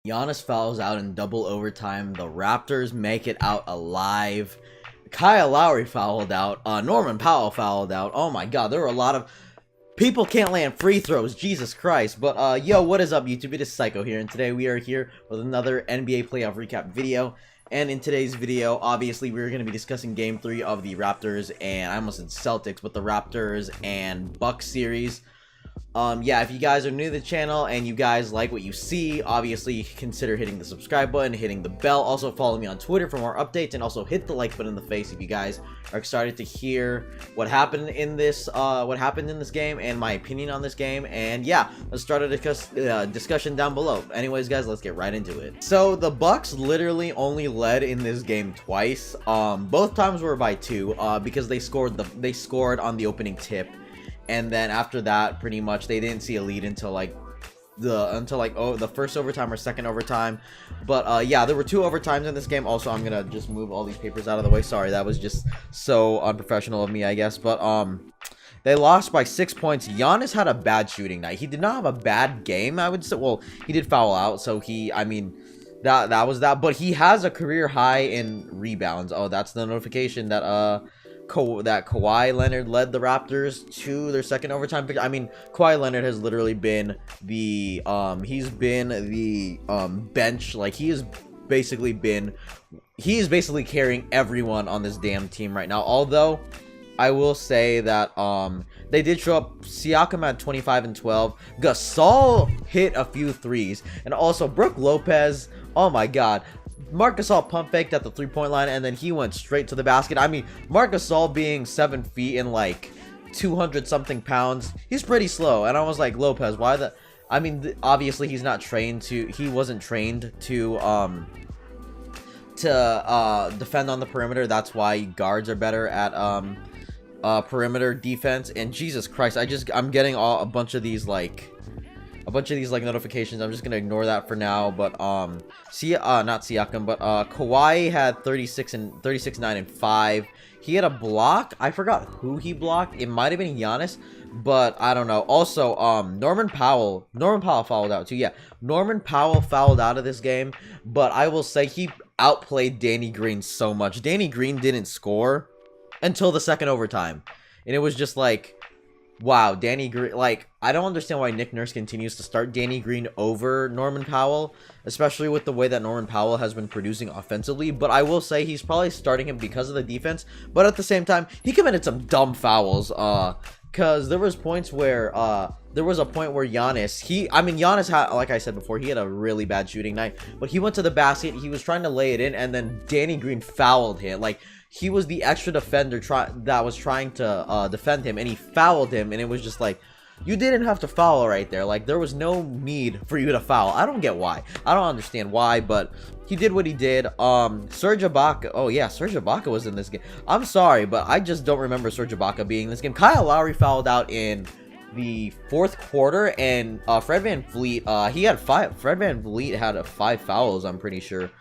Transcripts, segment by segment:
Giannis fouls out in double overtime. The Raptors make it out alive. Kyle Lowry fouled out. Norman Powell fouled out. Oh my god, there were a lot of... People can't land free throws, Jesus Christ. But, yo, what is up, YouTube? It is Saiko here, and today we are here with another NBA playoff recap video. And in today's video, obviously, we're going to be discussing Game 3 of the Raptors, and I almost said Celtics, but the Raptors and Bucks series. Yeah, if you guys are new to the channel and you guys like what you see, obviously consider hitting the subscribe button, hitting the bell. Also follow me on Twitter for more updates, and also hit the like button in the face if you guys are excited to hear what happened in this game and my opinion on this game. And yeah, let's start a discussion down below. Anyways, guys, let's get right into it. So the Bucks literally only led in this game twice. Both times were by 2 because they scored on the opening tip. And then after that, pretty much they didn't see a lead until the first overtime or second overtime. But yeah, there were 2 overtimes in this game. Also, I'm gonna just move all these papers out of the way. Sorry, that was just so unprofessional of me, I guess. But they lost by 6 points. Giannis had a bad shooting night. He did not have a bad game, I would say. Well, he did foul out, so I mean, that was that. But he has a career high in rebounds. Oh, that's the notification that that Kawhi Leonard led the Raptors to their second overtime victory. I mean, Kawhi Leonard has literally been the bench. Like, he is basically carrying everyone on this damn team right now. Although I will say that they did show up. Siakam at 25 and 12. Gasol hit a few threes, and also Brook Lopez. Oh my god. Marc Gasol pump faked at the 3-point line, and then he went straight to the basket. I mean, Marc Gasol being 7 feet and like 200 something pounds, he's pretty slow. And I was like, Lopez, why the... I mean, obviously he wasn't trained to defend on the perimeter. That's why guards are better at perimeter defense. And Jesus Christ, I'm getting a bunch of these notifications. I'm just gonna ignore that for now. But not Siakam, but Kawhi had 36, 9 and 5. He had a block. I forgot who he blocked. It might have been Giannis, but I don't know. Also, Norman Powell fouled out too. Yeah, Norman Powell fouled out of this game, but I will say he outplayed Danny Green so much. Danny Green didn't score until the second overtime, and it was just like, wow, Danny Green, like, I don't understand why Nick Nurse continues to start Danny Green over Norman Powell, especially with the way that Norman Powell has been producing offensively. But I will say he's probably starting him because of the defense, but at the same time, he committed some dumb fouls, because there was points where, Giannis, Giannis had, like I said before, he had a really bad shooting night, but he went to the basket, he was trying to lay it in, and then Danny Green fouled him. Like, he was the extra defender that was trying to defend him, and he fouled him, and it was just like, you didn't have to foul right there. Like, there was no need for you to foul. I don't get why. I don't understand why, but he did what he did. Serge Ibaka. Oh yeah, Serge Ibaka was in this game. I'm sorry, but I just don't remember Serge Ibaka being in this game. Kyle Lowry fouled out in the 4th quarter, and Fred VanVleet, he had 5. Fred VanVleet had 5 fouls, I'm pretty sure.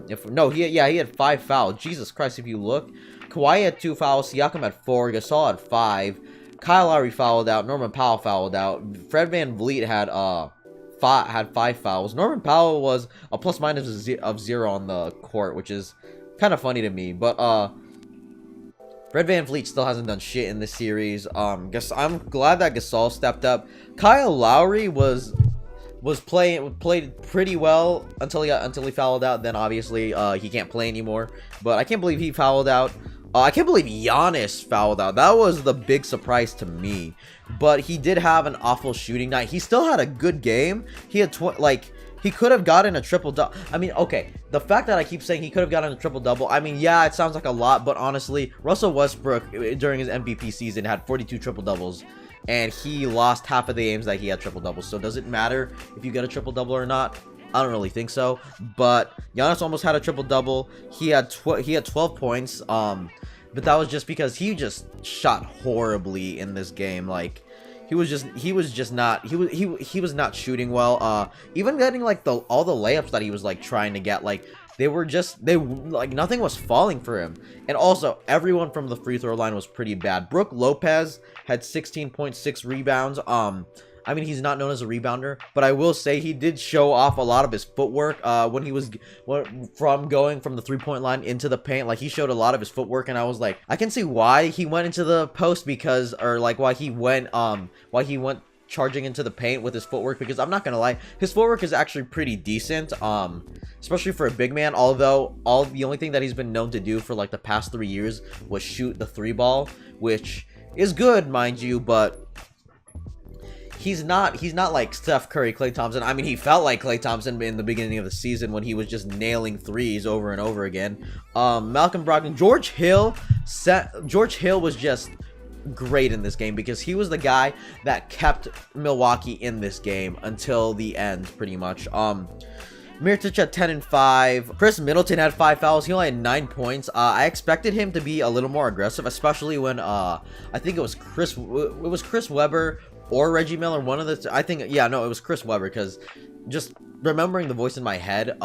He had 5 fouls. Jesus Christ, if you look, Kawhi had 2 fouls, Siakam had 4, Gasol had 5, Kyle Lowry fouled out, Norman Powell fouled out, Fred VanVleet had 5 fouls. Norman Powell was a plus-minus of 0 on the court, which is kind of funny to me. But Fred VanVleet still hasn't done shit in this series. I'm glad that Gasol stepped up. Kyle Lowry played pretty well until he fouled out. Then obviously he can't play anymore. But I can't believe he fouled out. I can't believe Giannis fouled out. That was the big surprise to me. But he did have an awful shooting night. He still had a good game. He had he could have gotten a triple-double. I mean, okay, the fact that I keep saying he could have gotten a triple-double, I mean, yeah, it sounds like a lot, but honestly, Russell Westbrook during his MVP season had 42 triple-doubles. And he lost half of the games that he had triple-doubles. So does it matter if you get a triple-double or not? I don't really think so. But Giannis almost had a triple-double. He had 12 points. But that was just because he just shot horribly in this game. Like, he was not shooting well. Even getting like all the layups that he was like trying to get, like, nothing was falling for him. And also, everyone from the free throw line was pretty bad. Brook Lopez had 16.6 rebounds. I mean, he's not known as a rebounder, but I will say he did show off a lot of his footwork when he was from going from the 3-point line into the paint. Like, he showed a lot of his footwork, and I was like, I can see why he went into the post because, or like why he went charging into the paint with his footwork, because I'm not gonna lie, his footwork is actually pretty decent, especially for a big man. Although the only thing that he's been known to do for like the past 3 years was shoot the 3-ball, which is good, mind you, but he's not like Steph Curry, Klay Thompson. I mean, he felt like Klay Thompson in the beginning of the season when he was just nailing threes over and over again. Malcolm Brogdon, George Hill was just great in this game because he was the guy that kept Milwaukee in this game until the end, pretty much. Mirotic had 10 and 5. Chris Middleton had 5 fouls. He only had 9 points. I expected him to be a little more aggressive, especially when I think it was Chris Webber or Reggie Miller, one of the I think, yeah, no, it was Chris Webber, because just remembering the voice in my head,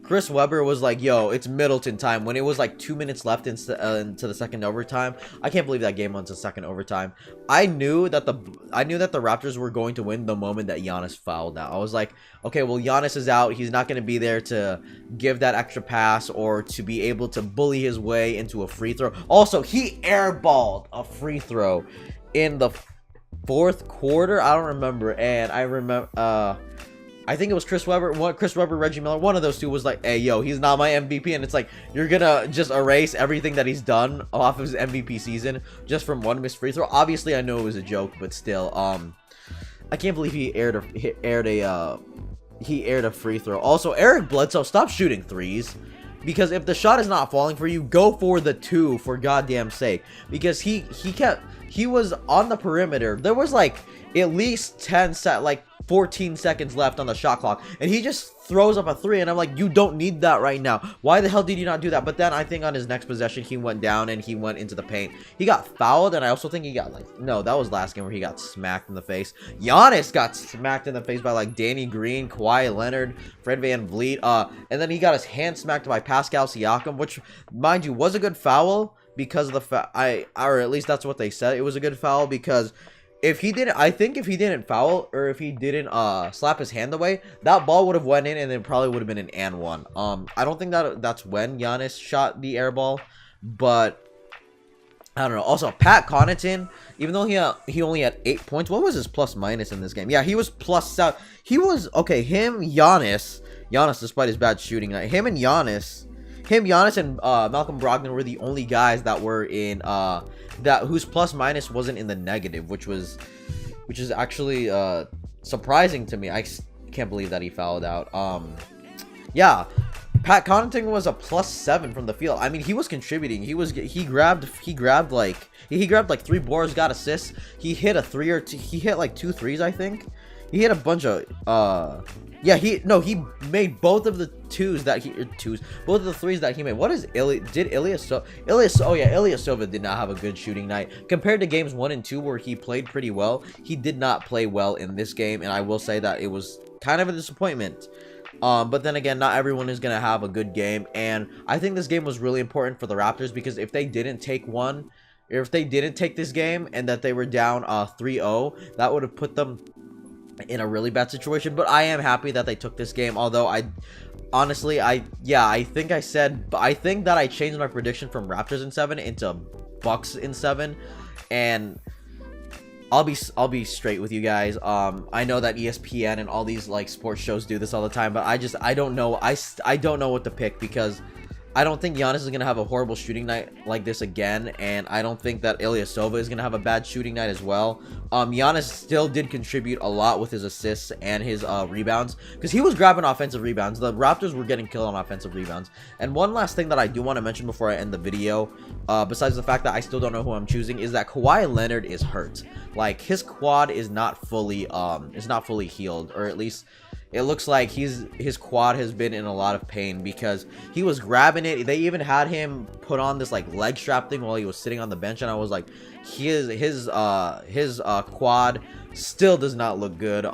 Chris Webber was like, yo, it's Middleton time, when it was like 2 minutes left into the second overtime. I can't believe that game went to second overtime. I knew that the Raptors were going to win the moment that Giannis fouled out. I was like, okay, well, Giannis is out. He's not going to be there to give that extra pass or to be able to bully his way into a free throw. Also, he airballed a free throw in the fourth quarter. I don't remember, and I remember I think it was Chris Webber, Reggie Miller, one of those two was like, hey, yo, he's not my MVP. And it's like, you're gonna just erase everything that he's done off of his MVP season just from one missed free throw. Obviously, I know it was a joke, but still, I can't believe he aired a free throw. Also, Eric Bledsoe, stop shooting threes, because if the shot is not falling for you, go for the 2, for goddamn sake. Because he was on the perimeter. There was like at least 14 seconds left on the shot clock, and he just throws up a 3, and I'm like, you don't need that right now. Why the hell did you not do that? But then I think on his next possession, he went down and he went into the paint. He got fouled, and I also think he got no, that was last game where he got smacked in the face. Giannis got smacked in the face by like Danny Green, Kawhi Leonard, Fred VanVleet, and then he got his hand smacked by Pascal Siakam, which, mind you, was a good foul because of the or at least that's what they said. It was a good foul because if he didn't foul, or if he didn't slap his hand away, that ball would have went in, and it probably would have been an and one. I don't think that's when Giannis shot the air ball, but I don't know. Also, Pat Connaughton, even though he only had 8 points, what was his plus minus in this game? Yeah, he was plus out. He was okay. Giannis, despite his bad shooting, Giannis and Malcolm Brogdon were the only guys that were in whose plus minus wasn't in the negative, which is actually surprising to me. I can't believe that he fouled out. Yeah, Pat Connaughton was a +7 from the field. I mean, he was contributing. He grabbed like 3 boards, got assists. He hit a 3 or 2. He hit like 2 threes, I think. He hit a bunch of yeah, he made both of the threes that he made. What is Ilyasova did not have a good shooting night compared to games 1 and 2 where he played pretty well. He did not play well in this game, and I will say that it was kind of a disappointment. But then again, not everyone is gonna have a good game, and I think this game was really important for the Raptors, because if they didn't take this game and that they were down 3-0, that would have put them in a really bad situation. But I am happy that they took this game, although I think that I changed my prediction from Raptors in 7 into Bucks in 7, and I'll be straight with you guys. I know that ESPN and all these like sports shows do this all the time, but I don't know what to pick, because I don't think Giannis is going to have a horrible shooting night like this again, and I don't think that Ilyasova is going to have a bad shooting night as well. Giannis still did contribute a lot with his assists and his rebounds, because he was grabbing offensive rebounds. The Raptors were getting killed on offensive rebounds. And one last thing that I do want to mention before I end the video, besides the fact that I still don't know who I'm choosing, is that Kawhi Leonard is hurt. Like, his quad is not fully healed, or at least it looks like his quad has been in a lot of pain, because he was grabbing it. They even had him put on this like leg strap thing while he was sitting on the bench, and I was like, his quad still does not look good.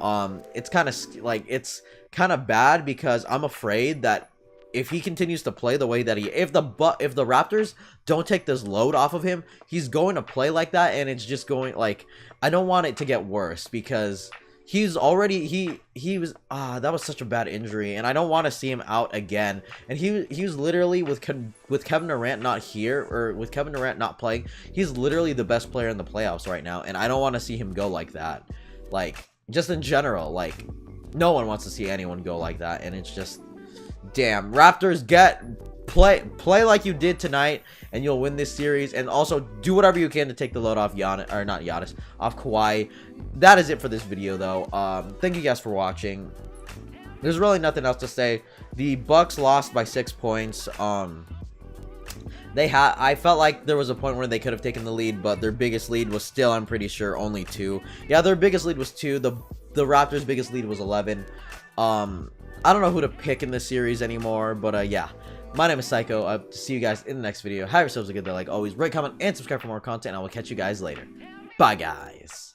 It's kind of bad, because I'm afraid that if he continues to play the way that if the Raptors don't take this load off of him, he's going to play like that, and it's just going like, I don't want it to get worse, because he's already he was that was such a bad injury, and I don't want to see him out again. And he was literally with Kevin Durant not here, or with Kevin Durant not playing, he's literally the best player in the playoffs right now, and I don't want to see him go like that. Like, just in general, like, no one wants to see anyone go like that, and it's just, damn. Raptors, play like you did tonight, and you'll win this series. And also do whatever you can to take the load off Giannis, or not Giannis, off Kawhi. That is it for this video, though. Thank you guys for watching. There's really nothing else to say. The Bucks lost by 6 points. I felt like there was a point where they could have taken the lead, but their biggest lead was still, I'm pretty sure, only 2. Yeah, their biggest lead was 2. The Raptors' biggest lead was 11. I don't know who to pick in this series anymore, but yeah. My name is Saiko. See you guys in the next video. Have yourselves a good day, like always. Rate, comment, and subscribe for more content, and I will catch you guys later. Bye, guys.